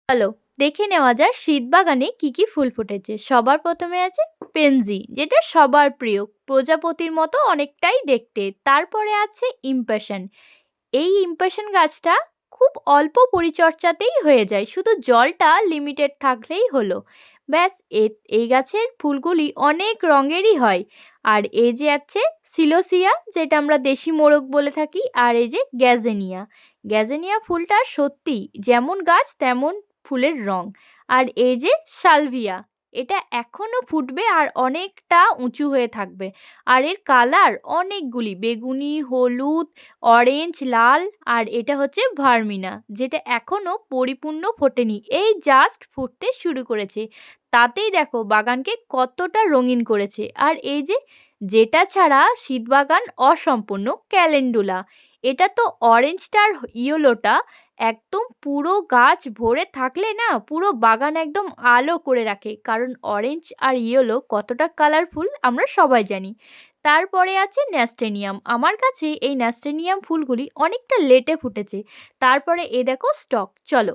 চলো দেখে নেওয়া যায় শীত বাগানে কি কি ফুল ফুটেছে। সবার প্রথমে আছে পেনজি, যেটা সবার প্রিয়, প্রজাপতির মতো অনেকটাই দেখতে। তারপরে আছে ইম্প্যাশন। এই ইম্প্যাশন গাছটা খুব অল্প পরিচর্যাতেই হয়ে যায়, শুধু জলটা লিমিটেড থাকলেই হলো। ব্যাস, এই গাছের ফুলগুলি অনেক রঙেরই হয়। আর এই যে আছে সিলোসিয়া, যেটা আমরা দেশি মোরগ বলে থাকি। আর এই যে গ্যাজেনিয়া, গ্যাজেনিয়া ফুলটা সত্যি যেমন গাছ তেমন ফুলের রং। আর এই যে সালভিয়া, এটা এখনো ফুটবে আর অনেকটা উঁচু হয়ে থাকবে। আর এর কালার অনেকগুলি, বেগুনি, হলুদ, অরেঞ্জ, লাল। আর এটা হচ্ছে ভার্মিনা, যেটা এখনো পরিপূর্ণ ফোটেনি, এই জাস্ট ফুটতে শুরু করেছে। তাতেই দেখো বাগানকে কতটা রঙিন করেছে। আর এই যে যেটা ছাড়া শীতবাগান অসম্পূর্ণ, ক্যালেন্ডুলা। এটা তো অরেঞ্জটার ইয়েলোটা একদম পুরো গাছ ভরে থাকলে না, পুরো বাগান একদম আলো করে রাখে। কারণ অরেঞ্জ আর ইয়েলো কতটা কালারফুল আমরা সবাই জানি। তারপরে আছে ন্যাস্টেনিয়াম। আমার কাছে এই ন্যাস্টেনিয়াম ফুলগুলি অনেকটা লেটে ফুটেছে। তারপরে এ দেখো স্টক। চলো